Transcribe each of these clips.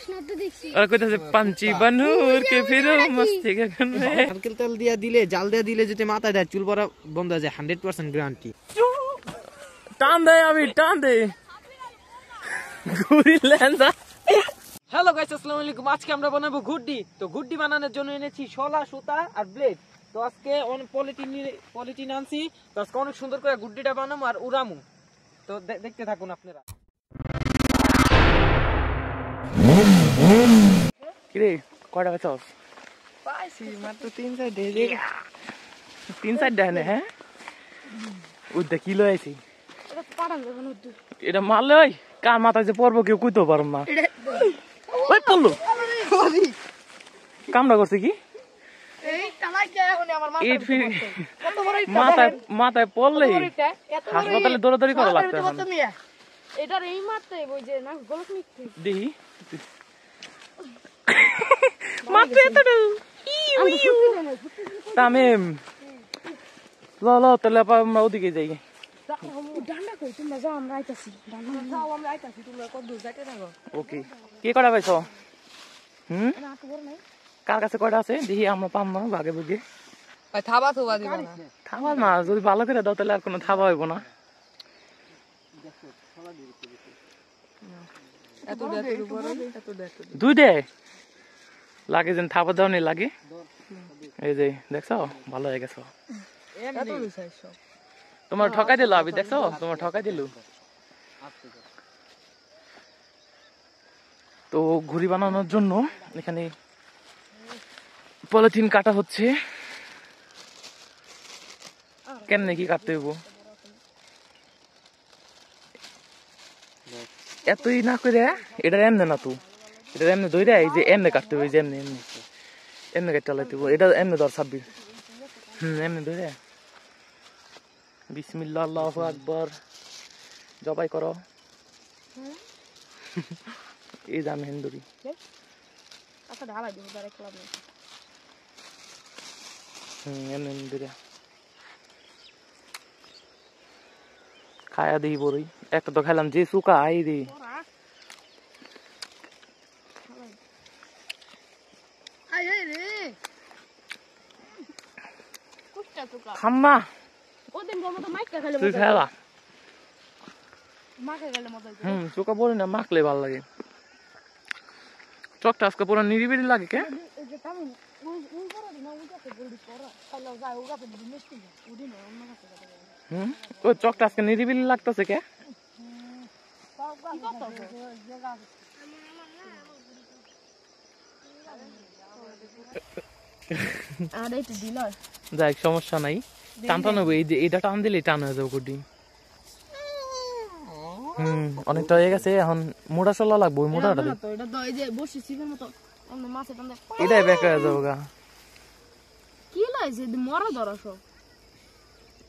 और কইতাছে পাঞ্চি বানুর কে ফিরো মস্তি গগন মে নারকেল তেল দিয়া দিলে জাল দিয়া দিলে যদি মাথায় দেয় চুল পড়া বন্ধ হয়ে যায় 100% গ্যারান্টি টান দে আমি টান দে ঘুরি লেন্দা হ্যালো গাইস আসসালামু আলাইকুম আজকে আমরা বানাবো গুড্ডি তো গুড্ডি বানানোর জন্য এনেছি শলা সুতা আর ব্লেড তো আজকে অন পলিথিন আনছি তো আজকে অনেক সুন্দর করে গুড্ডিটা বানাবো আর উড়ামু তো দেখতে থাকুন আপনারা কিরে কয়টা বেচছ পাইছি মাত্র 3-4 ডে 3-4 ডানে হ্যাঁ উদ্দা কি লইছি এটা পারান যাবে না উদ্দু এটা মারলে ওই কার মাথায় যে পড়বো কেউ কইতেও পারম না ওই পড়লো কামড়া করছে কি এই টালাই কে এখন আমার মাথায় মাথায় পড়লেই হাসপাতালে দৌড়াদৌড়ি করা লাগতো এটার এই মারতে ওই যে না গলক নিচ্ছে দেখি মাত্র এতটু তামিম ল তাহলে আমরা ওদিকে যাই ডান্ডা কই তোমরা যাও আমরা আইতাছি ডান্ডা যাও আমরা আইতাছি তোমরা কত দূর যাইতে থাকো ওকে কে কয়টা পাইছো না তো বড় নাই কার কাছে কয়টা আছে দেখি আমরা পাম না ভাগে ভাগে ভাই থাবা থোবা দিব না থাবা না যদি ভালো করে দাও তাহলে আর কোনো থাবা হইব না এত দেখো বড় এত দেখো দুই দে লাগে যেন থাবা দাও নি লাগে এই যে দেখছো ভালো হয়ে গেছো এত বিষয় সব তোমার ঠকাই দিল আমি দেখছো তোমার ঠকাই দিল তো ঘুড়ি বানানোর জন্য এখানে পলিথিন কাটা হচ্ছে কেমনে কি কাটতে হইব এতই না করে এটা এমনে না তো এটা এমনি ধরে এই যে এমনে কাটতে হবে যে এমনি এমনি এমনি কাটতে লাইতে এটা এমনি ধর 26 এমনি ধরে বিসমিল্লাহ আল্লাহু আকবার জবাই করো এই জাম হিন্দুরি আচ্ছা ঢালাই দিব ডাইরেক্ট ক্লাব না এমনি ধরে খায়া দিই বড়ই একটা তো খেলাম যে সুকা আই রে আই রে কুষ্টা তুকা খাম্মা ওদিন গো মতো মাইকা খেলে তুই খেলা মাকে গেলে মতো সুকা বড়ি না মাখলে ভালো লাগে চকটা আজকে পুরো নিরিবিলি লাগে কে এই যে কাম ওই করে না ওই কাছে বলদি করা তাহলে যাই ওগা তো মিষ্টি ওদি না অন্য কাছে যাবে ও চকটা আজকে নিরিবিলি লাগতেছে কে আর এই তো দিল যাই সমস্যা নাই টানটা নেবো এই যে এটা টান দিলে টান হয়ে যাবে গুডি অনেকটা হয়ে গেছে এখন মোটা চলা লাগবে ওই মোটাটা তো এটা তো এই যে বসি সিবের মতো অন্য মাছে টান দেয় এটাই বেকার হয়ে যাবে গা কি লাইছে মরা ধরা সব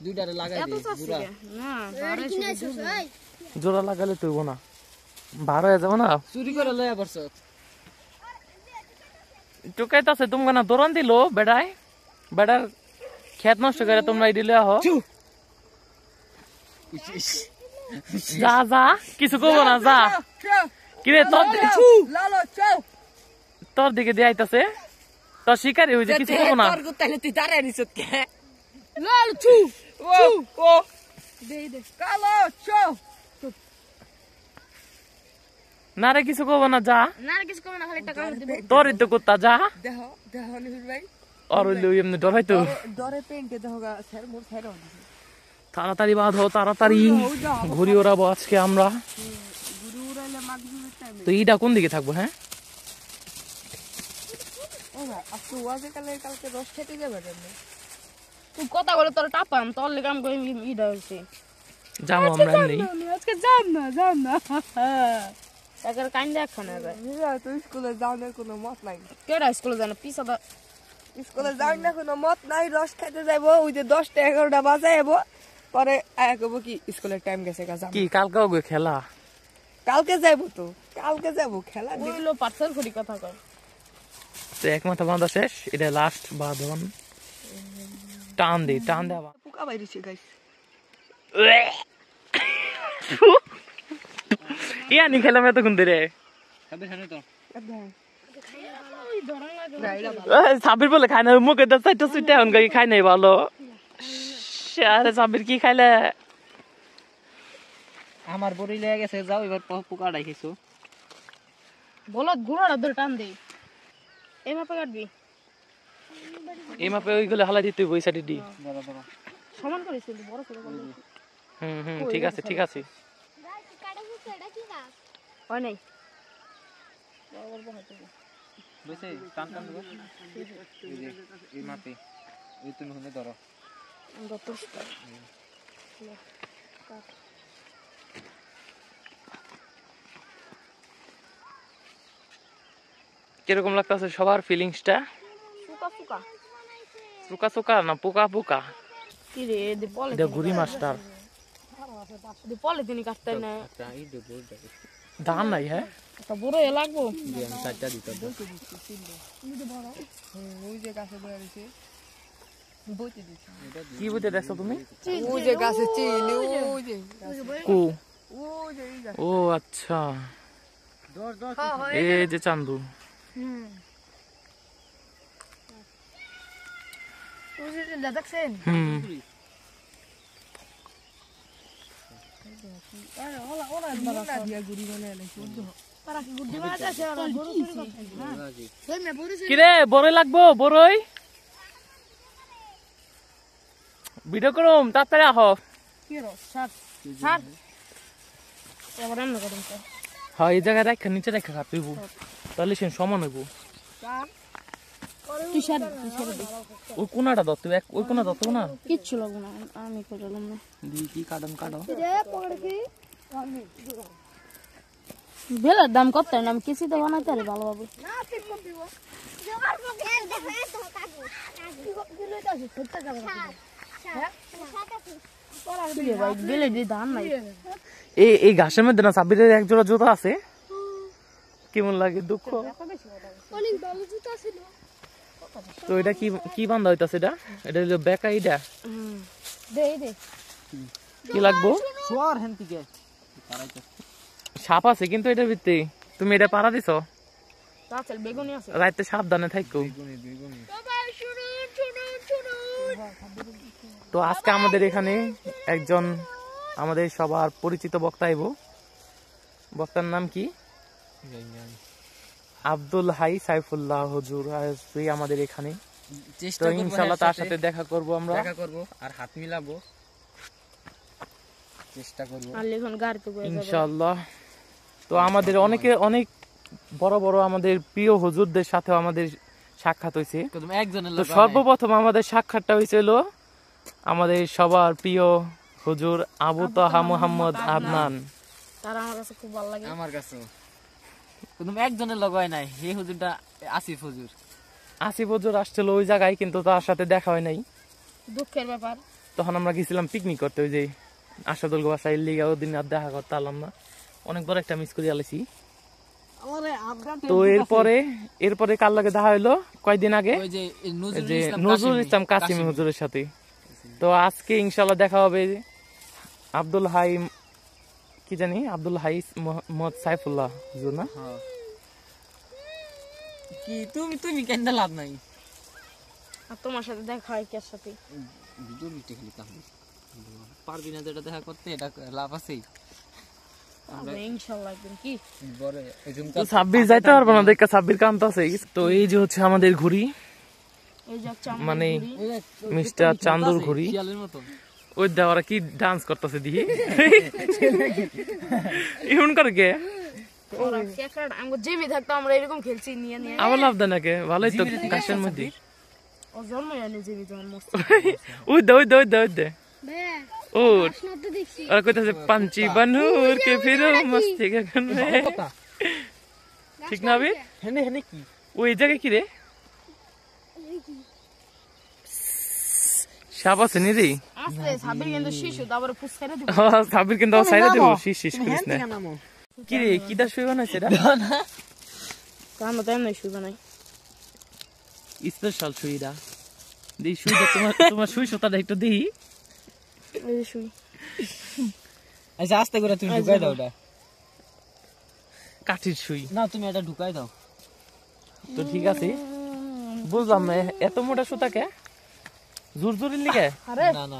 দুইটারে লাগাই এত দে চাচ্ছে না আরে কিনাইছস এই জোড়া লাগালে তুইব না ভার হয়ে যাবে না চুরি করে লয়া পড়ছ টুকাইতাছে তোমরা না দৌড়ান দিল বেড়ার খেত নষ্ট করে তোমরা দিলে আহ যা যা কিছু করবো না যা কিরে তোর দিকে দিয়ে আইতাছে তোর শিকারি হয়েছে কিছু করবো না তুই দাঁড়ায় নিছ কে লাল চু ও দে দে কালো চো না রে কিছু করবো না যা না কিছু করবে না খালি টাকা দিব তোর তো করতা যা দেহ দেহ নিবির ভাই আর হইলো এমনি ডরাইতো ডরে পেন্টে দেহগা স্যার মোর স্যার তাড়াতাড়ি বাঁধো তাড়াতাড়ি ঘুরি ওড়াবো আজকে আমরা গুরু উড়াইলে মাগরিবের টাইমে তো এইটা কোন দিকে থাকবো হ্যাঁ ও ভাই আজকে ওয়াজে কালকে 10 খেতে যাবে না তুই কথা বলে তোর টাপাম তোর লেগে আমি ইডা হইছে যাবো আমরা এমনি আজকে যাম না টাকার কাইন দেখা না ভাই তুই স্কুলে যাও না কোনো মত নাই কেডা স্কুলে জানা পিছাদা স্কুলে যাও না কোনো মত নাই রস খেতে যাইবো ওই যে 10টা 11টা বাজে যাবো পরে আয়া কব কি স্কুলের টাইম গেছে কাজ কি কালকেও গো খেলা কালকে যাইবো তো কালকে যাবো খেলা ওইলো পার্সেল করি কথা কয় তো এক মাথা বাঁধা শেষ এটা লাস্ট বাঁধন টান দে আবার পোকা বাইরেছে গাইস ইয়া নি খেলাম এতক্ষণ ধরে খাবে তো সাবির বলে খায় না মুখে তো চাইটা সুইটা এখন খাই নাই ভালো আরে সাবির কি খাইলে আমার বড়ি লেগে গেছে যাও এবার পোকা রাখিছো বলো গুড়াটা ধরে টান দে এই মাপে কাটবি এই মাপে ওইগুলো হালা দিতে ওই সাইডে দি সমান করে ছিল বড় ছোট করে ঠিক আছে ঠিক আছে হয় নাই বুঝছে টান টান দেবো এই মাপে এই তুমি হলে ধরো কিরকম লাগতেছে সবার ফিলিংসটা সুকা সুকা না পোকা পোকা কি রে দে বলে ঘুরি মাস্টার দে বলে তিনি কাটতে না দাম নাই হ্যাঁ তা বড় এ লাগবো চারটা দিতে ওই যে গাছে বয়ে আছে বইতে দিছি কি বুঝতে দেখছো তুমি ওই যে গাছে চিনি ওই যে কু ওই যে এই গাছ ও আচ্ছা দর দর এই যে চান্দু ওই যে দেখছেন আরে ওলা ওলা না দিয়া গুড়ি বানায় নাকি তারা কি গুড়ি বানাইছে আর বড় করে কথা না কই না বড় কি রে বড়ই লাগবো বড়ই ভিডিও করুম তাড়াতাড়ি আহ কি রো সাত সাত এবার রান্না করুন তো হ্যাঁ এই জায়গায় রাখা নিচে রাখা খা তুইবু তাহলে সে সমান হইব টিশার্ট ওই কোনাটা দত্ত ওই কোনা দত্ত না কিচ্ছু লাগবে না আমি করলাম না দি কি কাটম কাটো বেলার দাম কত না আমি কিছুতে বানাইতে পারি ভালোভাবে বেলে দিয়ে ধান নাই এই ঘাসের মধ্যে না সাব্বিরের এক জোড়া জুতা আছে কেমন লাগে দুঃখ তো এটা কি কি বান্ধা হইতাছে এটা হলো বেকা ইডা দে দে কি লাগবো সোয়ার হেন থেকে সাপ আছে কিন্তু এটার ভিতরে তুমি এটা পাড়া দিছো তাছাল বেগুনি আছে রাতে সাবধানে থাকো তো আজকে আমাদের এখানে একজন আমাদের সবার পরিচিত বক্তা আইবো বক্তার নাম কি আব্দুল হাই সাইফুল্লাহ হুজুর আসবে আমাদের এখানে তো ইনশাআল্লাহ তার সাথে দেখা করব আমরা আর হাত মিলাবো চেষ্টা করব আর এখন গাড়িতে বসে যাব ইনশাআল্লাহ তো আমাদের অনেক বড় বড় আমাদের প্রিয় হুজুরদের সাথে আমাদের সাক্ষাৎ হইছে একদম একজনের তো সর্বপ্রথম আমাদের সাক্ষাৎটা হয়েছিল আমাদের সবার প্রিয় হুজুর আবু তাহা মুহাম্মদ আদনান তার আমার কাছে খুব ভালো লাগে আমার কাছেও একদম একজনের লগ হয় নাই হে হুজুরটা আসিফ হুজুর আসছিল ওই জায়গায় কিন্তু তার সাথে দেখা হয় নাই দুঃখের ব্যাপার তখন আমরা গেছিলাম পিকনিক করতে ওই যে আশাদুল বাসায় লিগা ওদিন আর দেখা করতে পারলাম না অনেক বড় একটা মিস করে আলেছি তো এরপরে কার লাগে দেখা হইলো কয়েকদিন আগে ওই যে নজরুল ইসলাম কাসিমি হুজুরের সাথে তো আজকে ইনশাআল্লাহ দেখা হবে আব্দুল হাই কি জানি আব্দুল হাই মোহাম্মদ সাইফুল্লাহ হুজুর না কি তুমি কেন লাভ নাই আর তোমার সাথে দেখা হয় কার সাথে ভিডিও লিখতে খালি তাহলে পারবি না যেটা দেখা করতে এটা লাভ আছে ইনশাআল্লাহ একদিন কি বড় তো 26 যাইতে পারবো না দেখা 26 কান্ত আছে তো এই যে হচ্ছে আমাদের ঘুড়ি এই যে মানে মিস্টার চান্দুর ঘুড়ি শিয়ালের মতো ওই দেওয়ারা কি ডান্স করতেছে দিহি ইউন করে কে ওরা কেকার আমগো জিবি থাকতো আমরা এরকম খেলছি নিয়ে আমার লাভ দেন নাকি ভালোই তো কাশের মধ্যে ও জন্ম জানি জিবি যখন মস্ত ওই দে ও আর কইতাছে পাঞ্চি বানুর কে ফিরো মস্তি গগন রে ঠিক না বে হেনে কি ওই জায়গায় কি রে সাপ আছে নি রে আস্তে সাবির কিন্তু শিশু তারপরে ফুসকারে দিব সাবির কিন্তু সাইরা দেব শিশ করিস না কি রে কিটা শুই বানাইছে এটা কাম তো এমনি শুই বানাই স্পেশাল শুইরা দেই শুই তোমার শুই সুতাটা একটু দেই এই যে শুই আচ্ছা আস্তে করে তুমি ঢুকাই দাও এটা কাঠির শুই না তুমি এটা ঢুকাই দাও তো ঠিক আছে, বুঝলাম না এত মোটা সুতা কে জোর জোর লিখে। আরে না না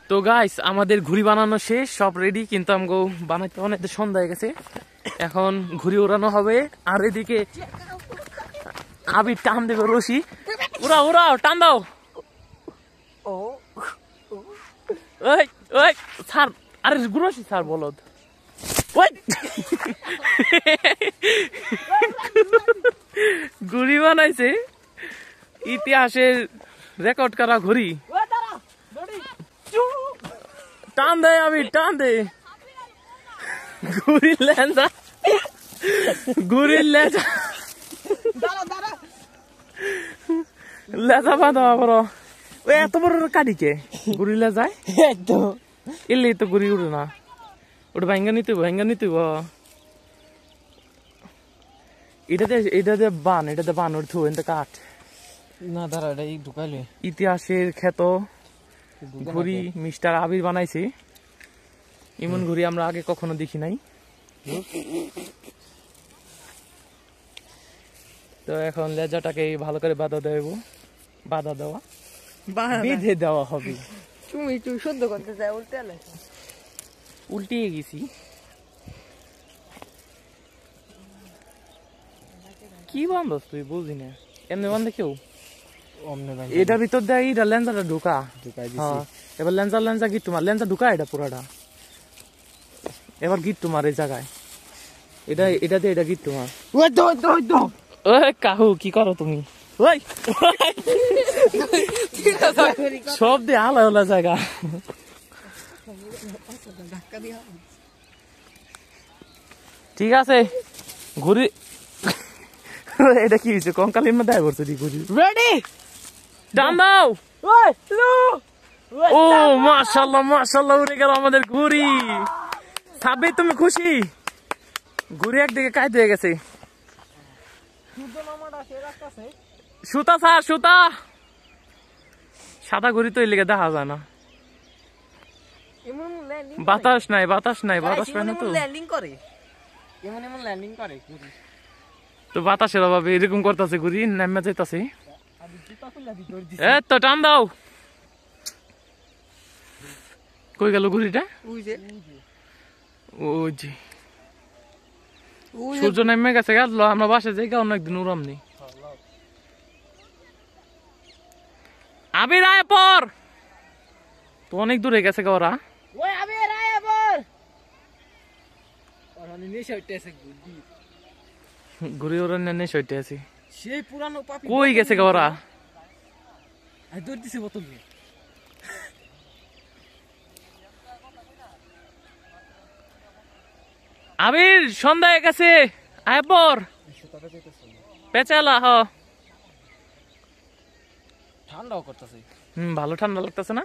তো গাইস আমাদের ঘুড়ি বানানো শেষ, সব রেডি, কিন্তু আমগো বানাইতে অনেক সন্ধ্যা হয়ে গেছে, এখন ঘুড়ি উড়ানো হবে। আর এদিকে আবির টান দেবে রশি, উড়াও উড়াও টান দাও। ওই ওই স্যার, আরে রশি স্যার বলদ, ওই ঘুড়ি বানাইছে ইতিহাসের রেকর্ড করা ঘুড়ি। টান দে আবির টান দে, ঘুড়ির লেজা, ঘুড়ির লেজা, লেজা বাঁধা বড়। ওই এত বড় কাটিকে ঘুড়ি লেজায় এলে তো ঘুড়ি উড়ে না, ওটা ভাঙ্গা নিতে এটাতে বান ওর থু এতে কাঠ। না দাঁড়া, এটা ঢুকাইলে ইতিহাসের খ্যাত ঘুড়ি মিস্টার আবির বানাইছে, এমন ঘুড়ি আমরা আগে কখনো দেখি নাই। তো এখন লেজাটাকে ভালো করে বাধা দেওয়া বেঁধে দেওয়া হবে। তুমি একটু শুদ্ধ করতে চাই, উল্টে উল্টিয়ে গেছি, কি বান্ধব তুই বুঝি না, এমনি বান্ধে কেউ এটার ভিতর দেয়, এটা লেন্সাটা ঢুকা, এবার লেন্সা গিট তোমার, লেন্সা ঢুকা এটা পুরাটা, এবার গিট তোমার এই জায়গায়, এটাতে এটা গিট তোমার। ওই কাহু কি করো তুমি, ওই সব দিয়ে আলা জায়গা। ঠিক আছে ঘুরি, এটা কি হয়েছে কঙ্কালির মধ্যে করছে ঘুরি, রেডি টান দাও। ও মাশাআল্লাহ মাশাআল্লাহ, উড়ে গেল আমাদের ঘুড়ি। সাব্বির তুমি খুশি? ঘুড়ি একদিকে কাজ হয়ে গেছে। সুতা স্যার সুতা, সাদা ঘুড়ি তো এই লেগে দেখা যায় না, বাতাস নাই বাতাস পায় না তো, তো বাতাসের অভাবে এরকম করতেছে ঘুড়ি নেমে যাইতাছে। তো টান দাও, কই গেল ঘুড়িটা? ওই যে সূর্য নেমে গেছে, গেল আমরা বাসে যাই, অনেকদিন উড়াম নি। আবির আয় পর, তো অনেক দূরে গেছে গা ওরা। ঘুরে ওরা নেই সইতে আছি, সেই পুরানো পাপি কই গেছে গা ওরা? দৌড় দিছে বোতল নিয়ে। আবির সন্ধ্যা হয়ে গেছে, আয় পর পেঁচালা। হ ঠান্ডাও করতেছে, ভালো ঠান্ডা লাগতেছে না?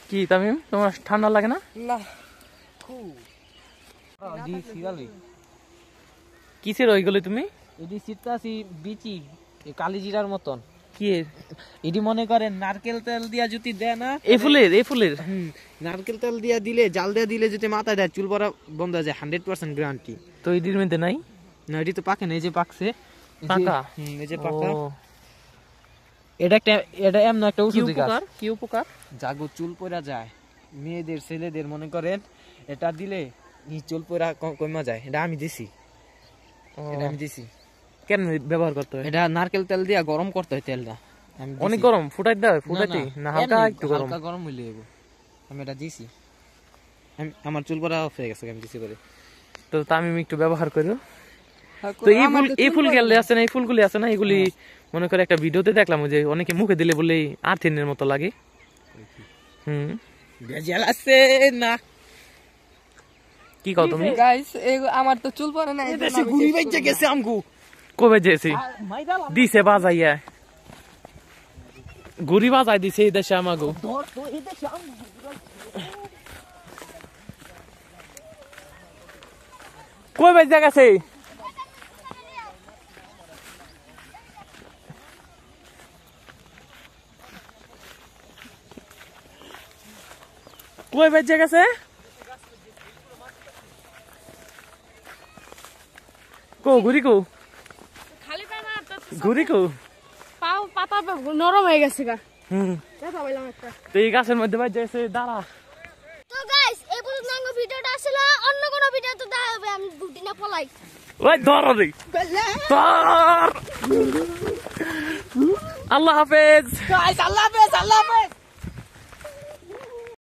কি তামিম তোমার ঠান্ডা লাগে না? না খুব কিসের ওইগুলো তুমি? এটি শীতকাশি বিচি কালিজিরার মতন। কি এটি মনে করেন নারকেল তেল দিয়া যদি দেয় না, এই ফুলের নারকেল তেল দিয়া দিলে, জাল দিয়া দিলে যদি মাথায় দেয় চুল পড়া বন্ধ হয়ে যায়, 100% গ্যারান্টি। তো এটির মধ্যে নাই? না এটি তো পাকে না, এই যে পাকছে পাকা, এই যে পাকা। এটা এমন একটা ওষুধ গাছ। কি উপকার? জাগো চুল পড়া যায়, মেয়েদের ছেলেদের মনে করেন এটা দিলে চুল পড়া কমা যায়। এটা আমি দিছি, কেন ব্যবহার করতে হয়? এটা নারকেল তেল দিয়া গরম করতে হয় তেলটা। অনেক গরম ফুটাইতে না হালকা একটু গরম? হালকা গরম হইলে আমি এটা দিছি, আমার চুল পড়া অফ হয়ে গেছে আমি দিছি করে। তো তামিম একটু ব্যবহার করো। তো এই ফুল গেলে আছে না, এই ফুলগুলি আছে না, এগুলি মনে করে একটা ভিডিওতে দেখলাম যে অনেকে মুখে দিলে বলে আর্থিনের মতো লাগে। ভেজাল আছে না, কি কও তুমি? গাইস আমার তো চুল পড়ে না, এদেশে ঘুরি বাইচে গেছে আমগু। কবে যেছি দিছে বাজাইয়া, ঘুরি বাজাই দিছে এই দেশে আমাগো। কই বেজে গেছে? কই বেজে গেছে? কো ঘুরি কো খালি পায় না ঘুরি কো পাও পাতা নরম হয়ে গেছে গা হুম দেখা পাইলাম একটা তো এই গাছের মধ্যে ভাই যাইছে দাঁড়া তো গাইস এই পর্যন্ত আমার ভিডিওটা ছিল অন্য কোনো ভিডিওতে দেখা হবে আমি গুড্ডি না পলাই ওই ধর রে ধর আল্লাহ হাফেজ গাইস আল্লাহ হাফেজ